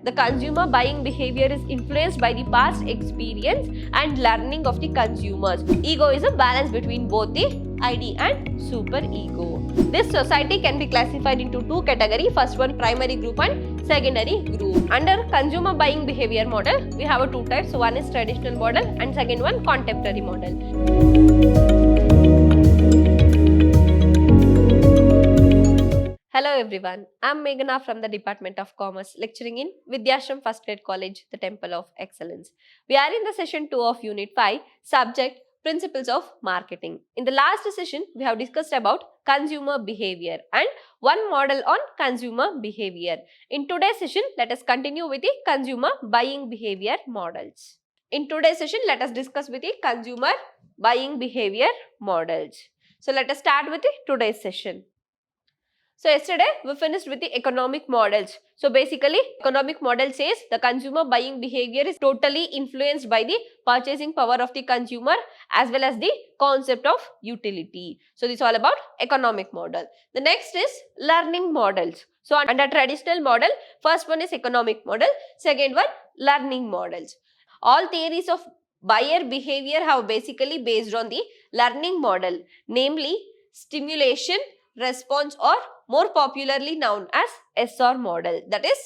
the consumer buying behavior is influenced by the past experience and learning of the consumers. Ego is a balance between both the ID and superego. This society can be classified into two categories. First one, primary group and secondary group. Under consumer buying behavior model, we have two types. So one is traditional model and second one contemporary model. Hello everyone, I am Meghana from the Department of Commerce, lecturing in Vidhyaashram First Grade College, the Temple of Excellence. We are in the session 2 of Unit 5, subject Principles of Marketing. In the last session, we have discussed about consumer behavior and one model on consumer behavior. In today's session, let us continue with the consumer buying behavior models. In today's session, let us discuss with the consumer buying behavior models. So let us start with the today's session. So yesterday we finished with the economic models. So basically economic model says the consumer buying behavior is totally influenced by the purchasing power of the consumer as well as the concept of utility. So this is all about economic model. The next is learning models. So under traditional model, first one is economic model, second one learning models. All theories of buyer behavior have basically based on the learning model, namely stimulation, response, or more popularly known as SR model, that is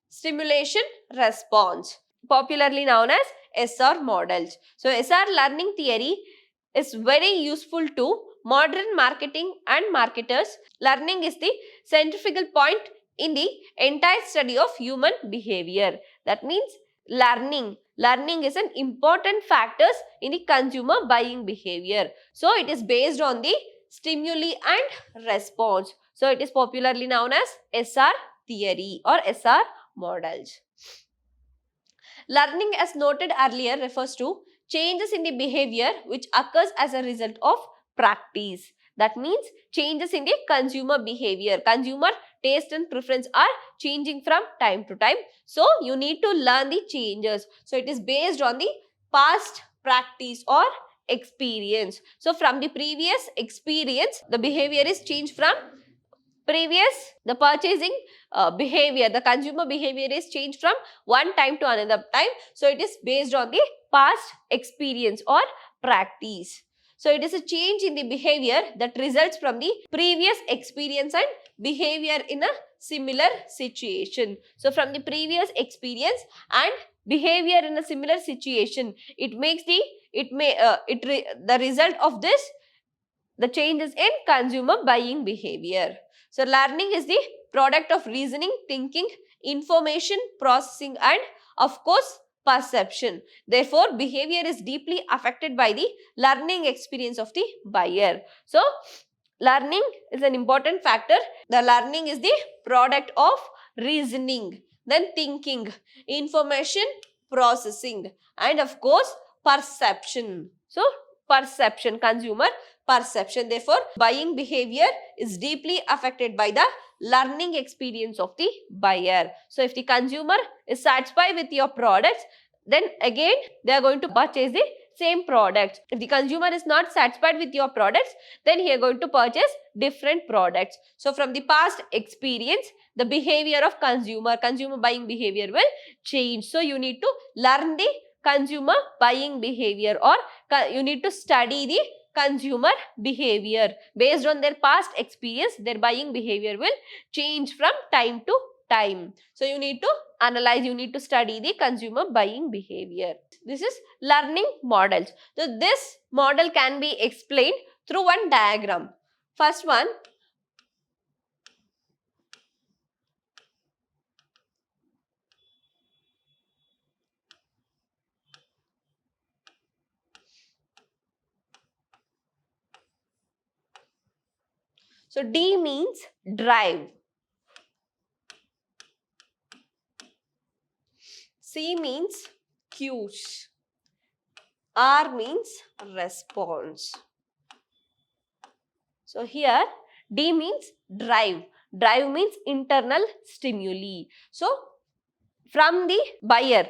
stimulation response, popularly known as SR models. So SR learning theory is very useful to modern marketing and marketers. Learning is the centrifugal point in the entire study of human behavior. That means learning is an important factor in the consumer buying behavior. So it is based on the stimuli and response. So it is popularly known as SR theory or SR models. Learning, as noted earlier, refers to changes in the behavior which occurs as a result of practice. That means changes in the consumer behavior. Consumer taste and preference are changing from time to time. So you need to learn the changes. So it is based on the past practice or experience. So from the previous experience, the behavior is changed from the purchasing behavior, the consumer behavior is changed from one time to another time. So it is based on the past experience or practice. So it is a change in the behavior that results from the previous experience and behavior in a similar situation. So from the previous experience and behavior in a similar situation, the result of this, the changes in consumer buying behavior. So learning is the product of reasoning, thinking, information, processing, and of course perception. Therefore, behavior is deeply affected by the learning experience of the buyer. So learning is an important factor. The learning is the product of reasoning, then thinking, information, processing, and of course perception. So perception, consumer perception. Therefore, buying behavior is deeply affected by the learning experience of the buyer. So if the consumer is satisfied with your products, then again they are going to purchase the same product. If the consumer is not satisfied with your products, then he is going to purchase different products. So from the past experience, the behavior of consumer buying behavior will change. So you need to learn the consumer buying behavior, or you need to study the consumer behavior. Based on their past experience, their buying behavior will change from time to time. So you need to analyze, you need to study the consumer buying behavior. This is learning models. So this model can be explained through one diagram. First one, so D means drive, C means cues, R means response. So here D means drive. Drive means internal stimuli. So from the buyer,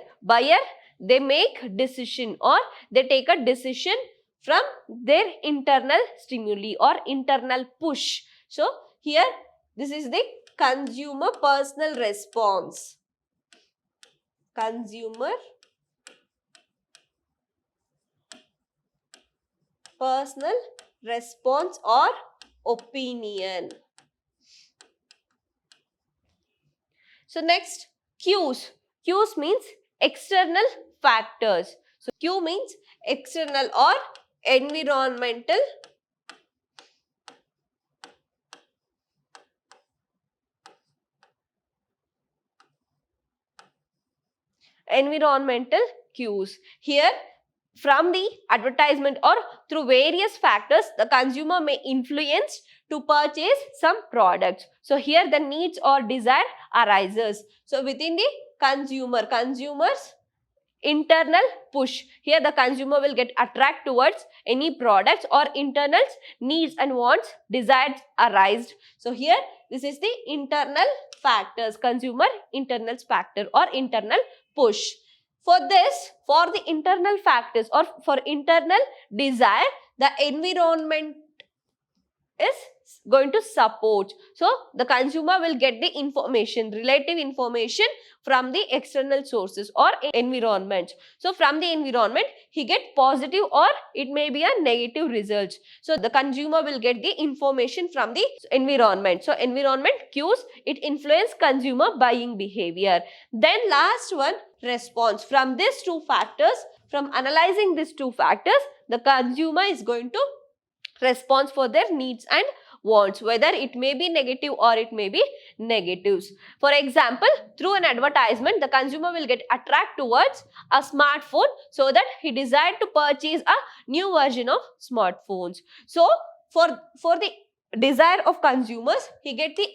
they make decision or they take a decision from their internal stimuli or internal push. So here this is the consumer personal response. consumer personal response or opinion. So next, cues. Cues means external factors. So cue means external or environmental cues. Here, from the advertisement or through various factors, the consumer may influence to purchase some products. So here the needs or desire arises. So within the consumer's internal push. Here the consumer will get attract towards any products or internals needs and wants, desires arised. So here this is the internal factors, consumer internal factor or internal push. For this, for the internal factors or for internal desire, the environment is going to support. So the consumer will get the information, relative information from the external sources or environment. So from the environment, he get positive or it may be a negative result. So the consumer will get the information from the environment. So environment cues, it influence consumer buying behavior. Then last one, response. From these two factors, from analyzing these two factors, the consumer is going to respond for their needs and wants, whether it may be negative or it may be negatives. For example, through an advertisement, the consumer will get attracted towards a smartphone so that he desired to purchase a new version of smartphones. So for the desire of consumers, he get the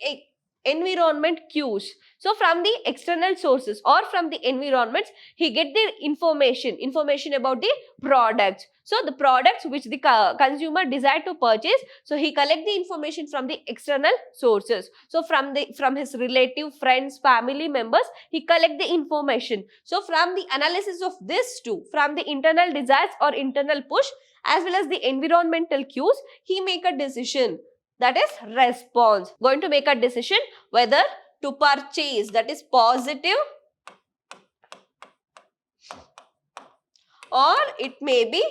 environment cues. So from the external sources or from the environments, he get the information about the products. So the products which the consumer desire to purchase, so he collect the information from the external sources. So from his relative, friends, family members, he collect the information. So from the analysis of this two, from the internal desires or internal push as well as the environmental cues, he make a decision, that is response. Going to make a decision whether to purchase, that is positive, or it may be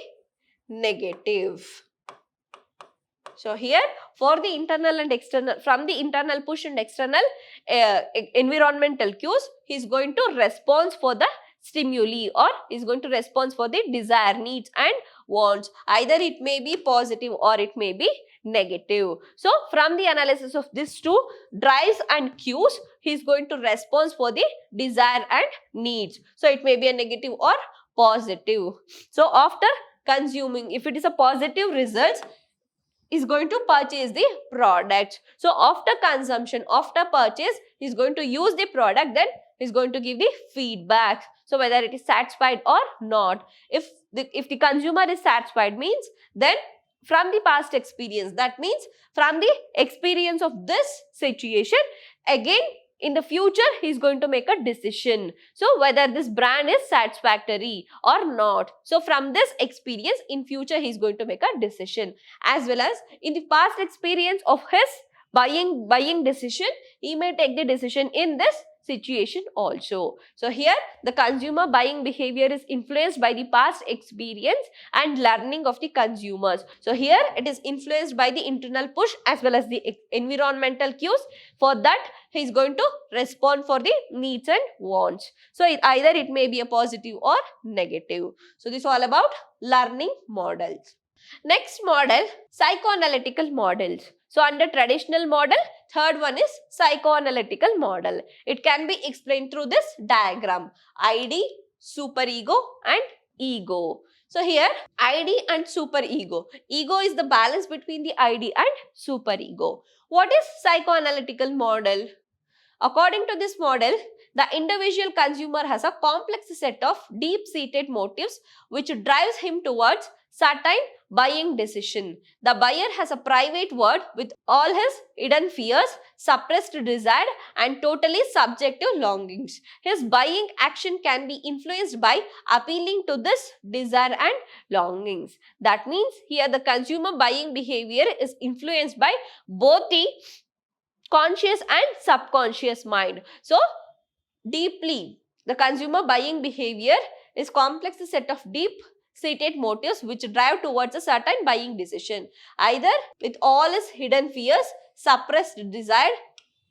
negative. So here for the internal and external, from the internal push and external environmental cues, he is going to respond for the stimuli or is going to respond for the desire, needs and wants. Either it may be positive or it may be negative. So from the analysis of these two drives and cues, he is going to respond for the desire and needs. So it may be a negative or positive. So after consuming, if it is a positive result, is going to purchase the product. So after consumption, after purchase, he is going to use the product, then he is going to give the feedback. So whether it is satisfied or not. If the consumer is satisfied, means then from the past experience, that means from the experience of this situation, again in the future he is going to make a decision. So whether this brand is satisfactory or not. So from this experience, in future he is going to make a decision. As well as in the past experience of his buying decision, he may take the decision in this situation also. So here the consumer buying behavior is influenced by the past experience and learning of the consumers. So here it is influenced by the internal push as well as the environmental cues. For that he is going to respond for the needs and wants. So either it may be a positive or negative. So this is all about learning models. Next model, psychoanalytical models. So under traditional model, third one is psychoanalytical model. It can be explained through this diagram: ID, superego and ego. So here ID and superego. Ego is the balance between the ID and superego. What is psychoanalytical model? According to this model, the individual consumer has a complex set of deep-seated motives which drives him towards certain buying decision. The buyer has a private world with all his hidden fears, suppressed desire and totally subjective longings. His buying action can be influenced by appealing to this desire and longings. That means here the consumer buying behavior is influenced by both the conscious and subconscious mind. So deeply The consumer buying behavior is complex set of deep-seated motives which drive towards a certain buying decision, either with all its hidden fears, suppressed desire,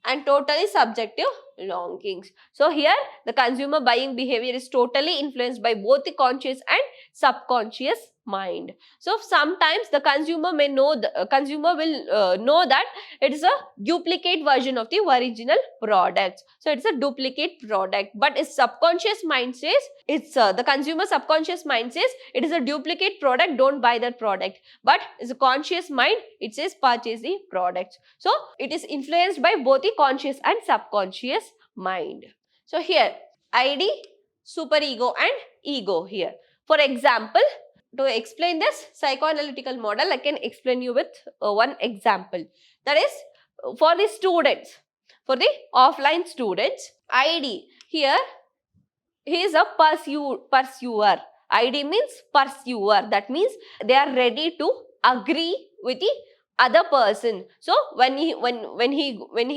and totally subjective longings. So here the consumer buying behavior is totally influenced by both the conscious and subconscious mind. So sometimes the consumer may know, consumer will know that it is a duplicate version of the original product. So it's a duplicate product, but its subconscious mind says, it's the consumer subconscious mind says it is a duplicate product, don't buy that product. But it's a conscious mind, it says purchase the product. So it is influenced by both the conscious and subconscious mind. So here ID, superego and ego here. For example, to explain this psychoanalytical model, I can explain you with one example. That is for the students, for the offline students, ID here, he is a pursuer. ID means pursuer. That means they are ready to agree with the other person. So when he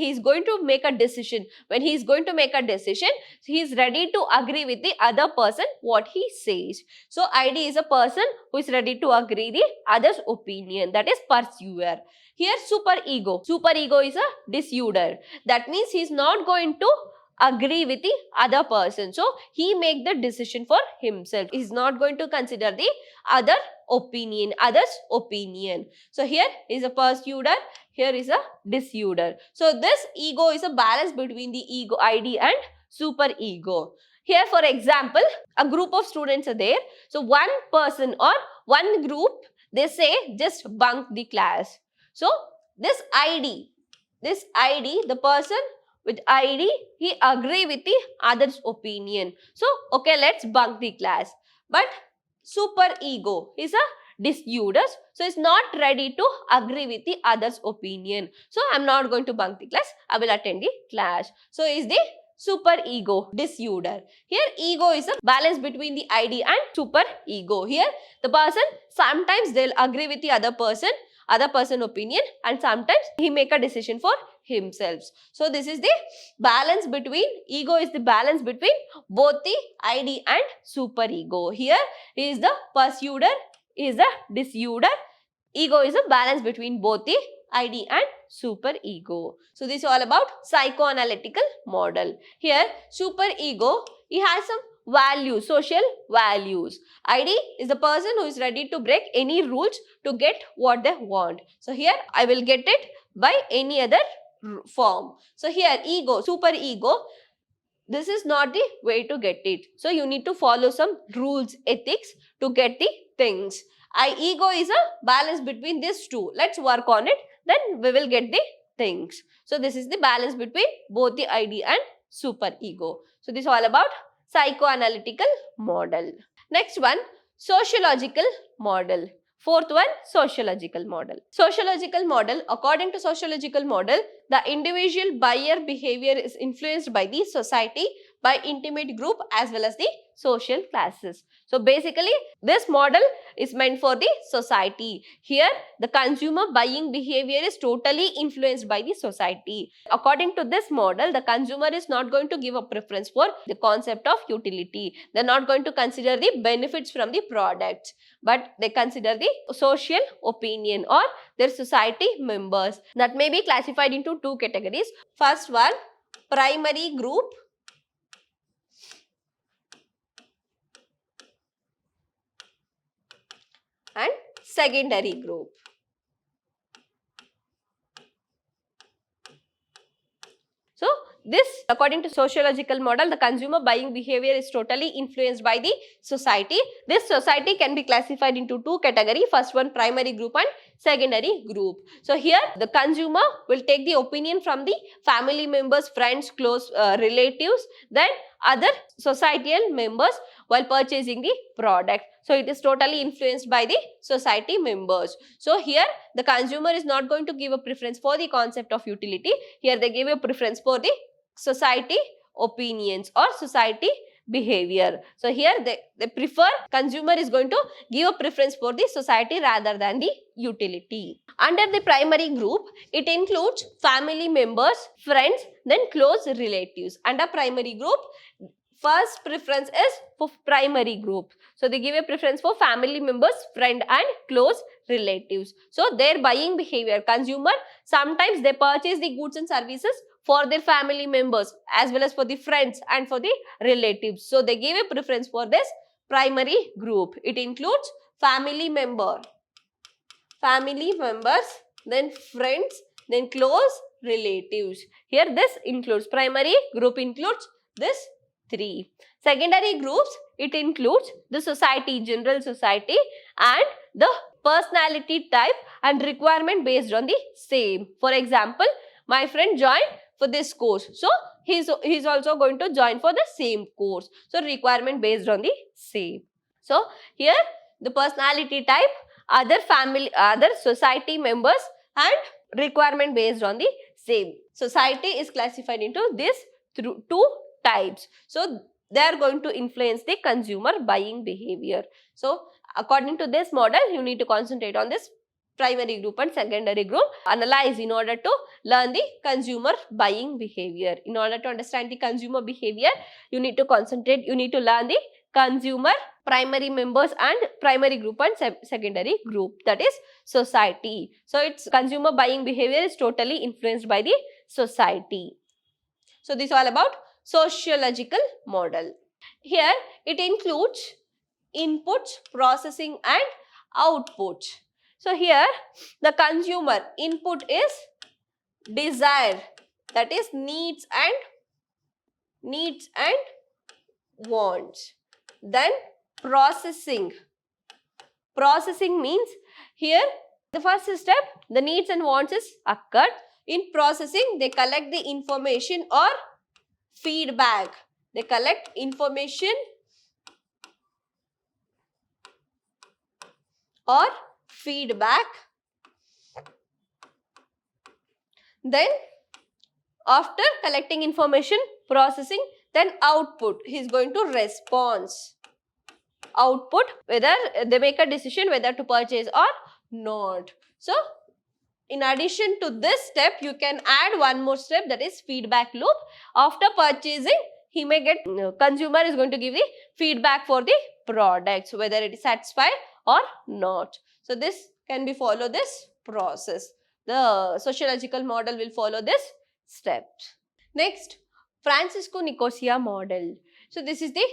is going to make a decision, he is ready to agree with the other person what he says. So ID is a person who is ready to agree the other's opinion, that is pursuer. Here superego is a desuder. That means he is not going to agree with the other person. So he make the decision for himself. He is not going to consider the others opinion. So here is a pursuer, here is a desuder. So this ego is a balance between the ego ID and superego. Here for example, a group of students are there. So one person or one group, they say just bunk the class. So this ID, the person with ID, he agree with the other's opinion. So okay, let's bunk the class. But superego is a desuder, so it's not ready to agree with the other's opinion. So I'm not going to bunk the class, I will attend the class. So is the superego, desuder. Here ego is a balance between the ID and superego. Here the person, sometimes they'll agree with the other person opinion, and sometimes he make a decision for himself. So this is the balance between, ego is the balance between both the ID and superego. Here he is the pursuer, he is the desuder. Ego is a balance between both the ID and superego. So this is all about psychoanalytical model. Here superego, he has some values, social values. ID is the person who is ready to break any rules to get what they want. So here I will get it by any other form. So here ego, superego, this is not the way to get it. So you need to follow some rules, ethics to get the things. Ego is a balance between these two. Let's work on it, then we will get the things. So this is the balance between both the ID and superego. So this is all about psychoanalytical model. Next one, sociological model. Fourth one, sociological model. Sociological model, according to sociological model, the individual buyer behavior is influenced by the society, by intimate group as well as the social classes. So basically this model is meant for the society. Here the consumer buying behavior is totally influenced by the society. According to this model, the consumer is not going to give a preference for the concept of utility. They are not going to consider the benefits from the product, but they consider the social opinion or their society members. That may be classified into two categories. First one, primary group, and secondary group. So this, according to sociological model, the consumer buying behavior is totally influenced by the society. This society can be classified into two categories. First one, primary group and secondary group. So here the consumer will take the opinion from the family members, friends, close relatives, then other societal members while purchasing the product. So it is totally influenced by the society members. So here the consumer is not going to give a preference for the concept of utility. Here they give a preference for the society opinions or society behavior. So here they prefer, consumer is going to give a preference for the society rather than the utility. Under the primary group, it includes family members, friends, then close relatives. Under primary group, first preference is for primary group. So they give a preference for family members, friend and close relatives. So their buying behavior, consumer, sometimes they purchase the goods and services for their family members as well as for the friends and for the relatives. So they give a preference for this primary group. It includes family members, then friends, then close relatives. Here this includes, primary group includes this 3. Secondary groups, it includes the society, general society, and the personality type and requirement based on the same. For example, my friend joined for this course, so he's also going to join for the same course. So requirement based on the same. So here the personality type, other family, other society members, and requirement based on the same. Society is classified into this through 2 types. So they are going to influence the consumer buying behavior. So according to this model, you need to concentrate on this primary group and secondary group, analyze in order to learn the consumer buying behavior. In order to understand the consumer behavior, you need to concentrate, you need to learn the consumer, primary members and primary group and secondary group, that is society. So its consumer buying behavior is totally influenced by the society. So this is all about sociological model. Here it includes inputs, processing and outputs. So here the consumer input is desire, that is needs and wants. Then processing. Processing means here the first step, the needs and wants is occurred. In processing, they collect the information or feedback. They collect information or feedback. Then after collecting information, processing, then output, he is going to respond. Output, whether they make a decision whether to purchase or not. So in addition to this step, you can add one more step, that is feedback loop. After purchasing, he may get, consumer is going to give the feedback for the products, whether it is satisfied or not. So this can be follow this process. The sociological model will follow this steps. Next, Francisco Nicosia model. So this is the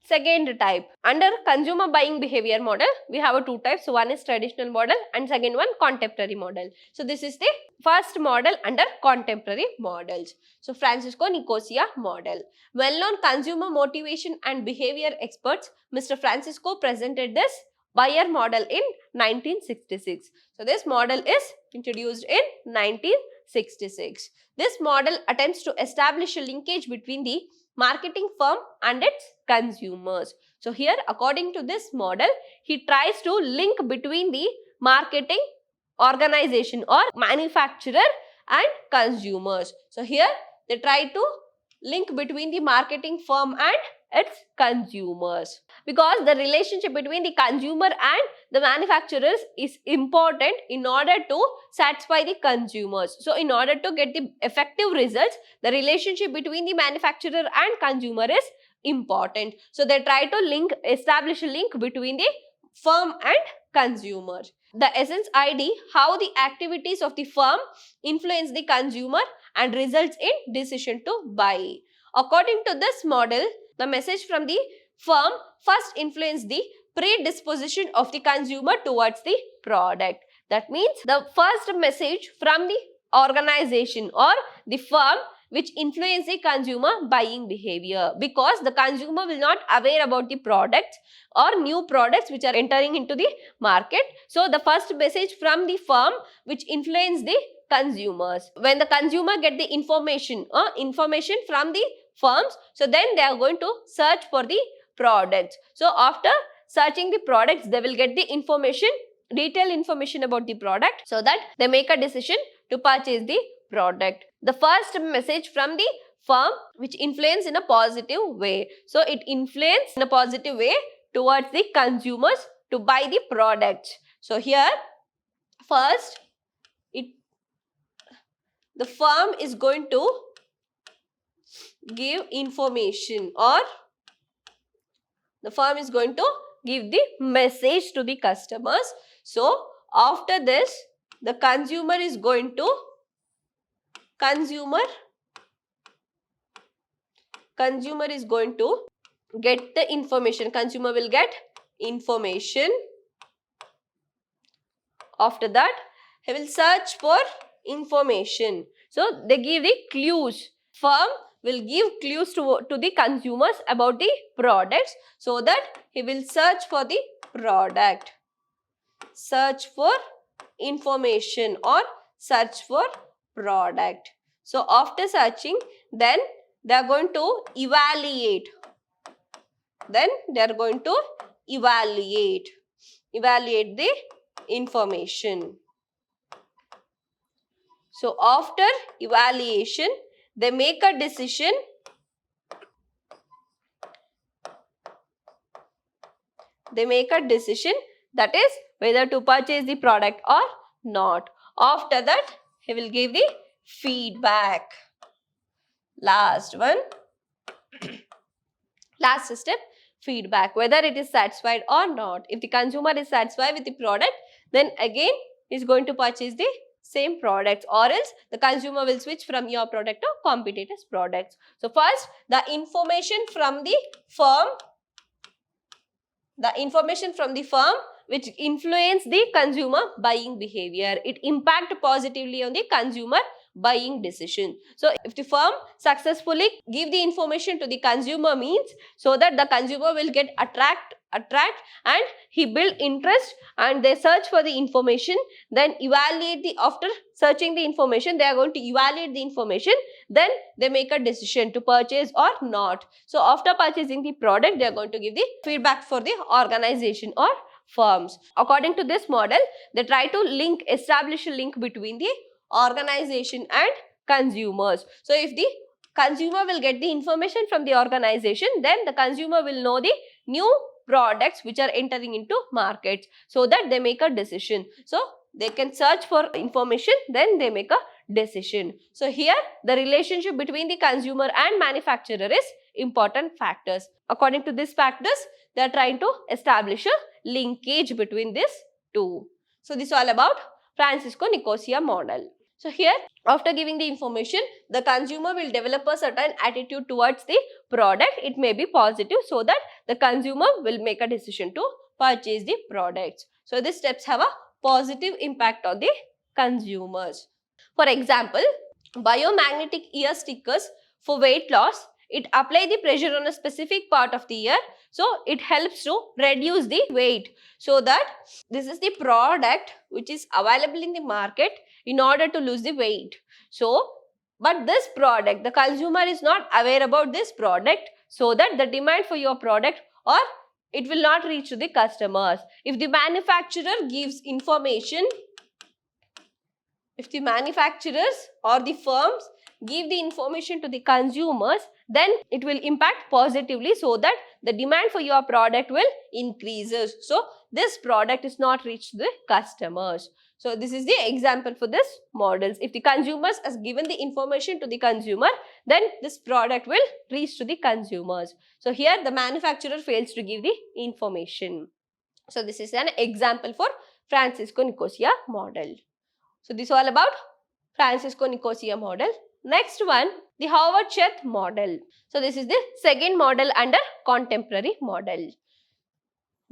second type. Under consumer buying behavior model, we have 2 types. So one is traditional model and second one contemporary model. So this is the first model under contemporary models. So Francisco Nicosia model. Well-known consumer motivation and behavior experts, Mr. Francisco presented this buyer model in 1966. So this model is introduced in 1966. This model attempts to establish a linkage between the marketing firm and its consumers. So here, according to this model, he tries to link between the marketing organization or manufacturer and consumers. So here they try to link between the marketing firm and its consumers, because the relationship between the consumer and the manufacturers is important in order to satisfy the consumers. So in order to get the effective results, the relationship between the manufacturer and consumer is important. So they try to establish a link between the firm and consumer. The essence ID, how the activities of the firm influence the consumer and results in decision to buy. According to this model, the message from the firm first influence the predisposition of the consumer towards the product. That means the first message from the organization or the firm which influence the consumer buying behavior, because the consumer will not aware about the products or new products which are entering into the market. So the first message from the firm which influence the consumers. When the consumer get the information from the firms, so then they are going to search for the products. So after searching the products, they will get the information, detailed information about the product, so that they make a decision to purchase the product. The first message from the firm which influence in a positive way. So it influence in a positive way towards the consumers to buy the product. So here first the firm is going to give information or The firm is going to give the message to the customers. So after this, the consumer is going to get the information. Consumer will get information. After that, he will search for information. So they give the clues. Firm will give clues to the consumers about the products, so that he will search for the product, search for information or search for product. So after searching, then they are going to evaluate. Evaluate the information. So after evaluation, they make a decision. That is whether to purchase the product or not. After that, he will give the feedback. Last one. Last step, feedback, whether it is satisfied or not. If the consumer is satisfied with the product, then again he is going to purchase the same products, or else the consumer will switch from your product to competitors' products. So first, the information from the firm which influence the consumer buying behavior. It impact positively on the consumer buying decision. So if the firm successfully give the information to the consumer, means so that the consumer will get attract and he build interest, and they search for the information, then after searching the information, they are going to evaluate the information, then they make a decision to purchase or not. So after purchasing the product, they are going to give the feedback for the organization or firms. According to this model, they try to establish a link between the organization and consumers. So if the consumer will get the information from the organization, then the consumer will know the new products which are entering into markets, so that they make a decision. So they can search for information, then they make a decision. So here the relationship between the consumer and manufacturer is important factors. According to these factors, they are trying to establish a linkage between these two. So this is all about Francisco Nicosia model. So here, after giving the information, the consumer will develop a certain attitude towards the product. It may be positive, so that the consumer will make a decision to purchase the products. So these steps have a positive impact on the consumers. For example, biomagnetic ear stickers for weight loss, it apply the pressure on a specific part of the ear, so it helps to reduce the weight. So that this is the product which is available in the market in order to lose the weight. So, but this product, the consumer is not aware about this product, so that the demand for your product or it will not reach to the customers. If the manufacturer gives information, if the manufacturers or the firms give the information to the consumers, then it will impact positively, so that the demand for your product will increases. So this product is not reached to the customers. So this is the example for this models. If the consumers has given the information to the consumer, then this product will reach to the consumers. So here the manufacturer fails to give the information. So this is an example for Francisco Nicosia model. So this is all about Francisco Nicosia model. Next one, the Howard-Sheth model. So this is the second model under contemporary model.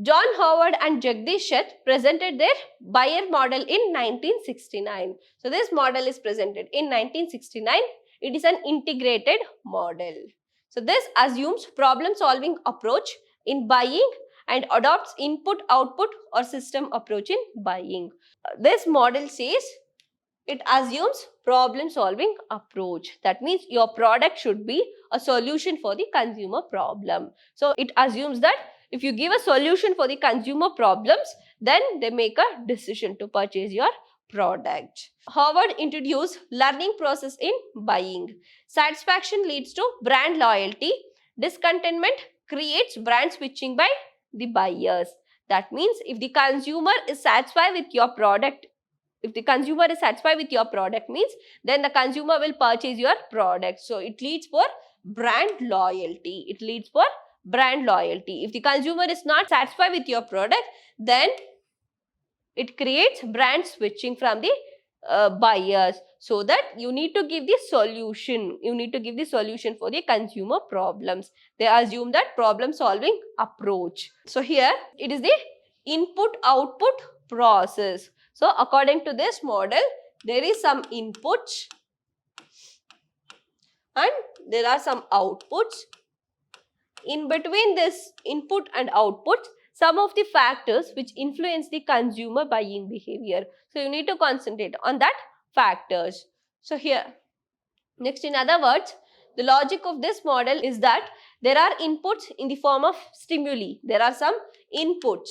John Howard and Jagdish Sheth presented their buyer model in 1969. So this model is presented in 1969. It is an integrated model. So this assumes problem-solving approach in buying and adopts input-output or system approach in buying. This model says it assumes problem-solving approach. That means your product should be a solution for the consumer problem. So it assumes that if you give a solution for the consumer problems, then they make a decision to purchase your product. Howard introduced learning process in buying. Satisfaction leads to brand loyalty. Discontentment creates brand switching by the buyers. That means if the consumer is satisfied with your product, means then the consumer will purchase your product. So it leads for brand loyalty. brand loyalty. If the consumer is not satisfied with your product, then it creates brand switching from the buyers. So that you need to give the solution. You need to give the solution for the consumer problems. They assume that problem solving approach. So here it is the input output process. So according to this model, there is some inputs and there are some outputs. In between this input and output, some of the factors which influence the consumer buying behavior. So you need to concentrate on that factors. So here, next, in other words, the logic of this model is that there are inputs in the form of stimuli. There are some inputs.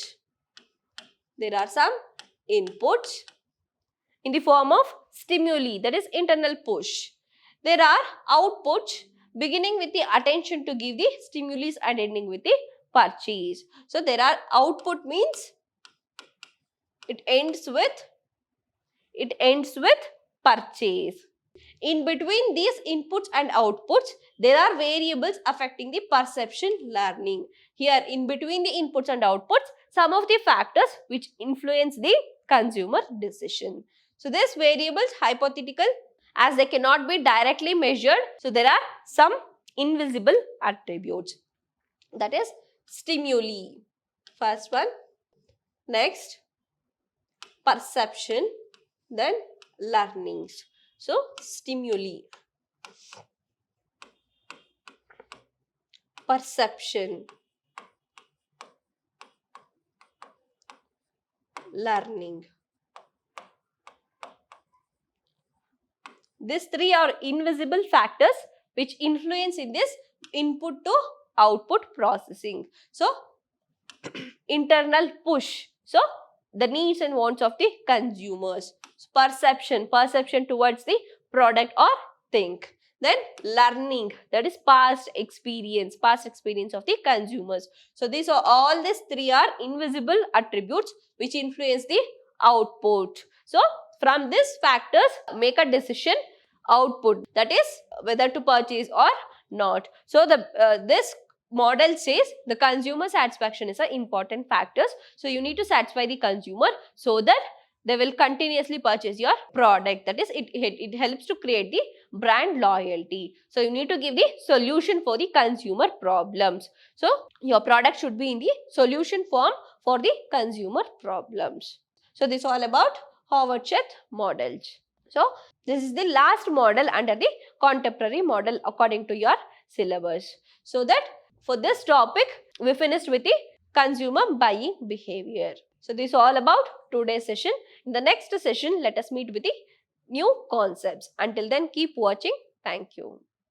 There are some inputs in the form of stimuli, that is internal push. There are outputs beginning with the attention to give the stimulus and ending with the purchase. So there are output means it ends with purchase. In between these inputs and outputs, there are variables affecting the perception learning. Here, in between the inputs and outputs, some of the factors which influence the consumer decision. So these variables hypothetical as they cannot be directly measured. So there are some invisible attributes, that is stimuli. First one, next perception, then learnings. So stimuli, perception, learning. These three are invisible factors which influence in this input to output processing. So internal push, so the needs and wants of the consumers. Perception towards the product or thing. Then learning, that is past experience of the consumers. So these three are invisible attributes which influence the output. So from these factors, make a decision output, that is whether to purchase or not. So this model says the consumer satisfaction is an important factor. So you need to satisfy the consumer so that they will continuously purchase your product. That is, it helps to create the brand loyalty. So you need to give the solution for the consumer problems. So your product should be in the solution form for the consumer problems. So this is all about Howard-Schacht models. So this is the last model under the contemporary model according to your syllabus. So that for this topic, we finished with the consumer buying behavior. So this is all about today's session. In the next session, let us meet with the new concepts. Until then, keep watching. Thank you.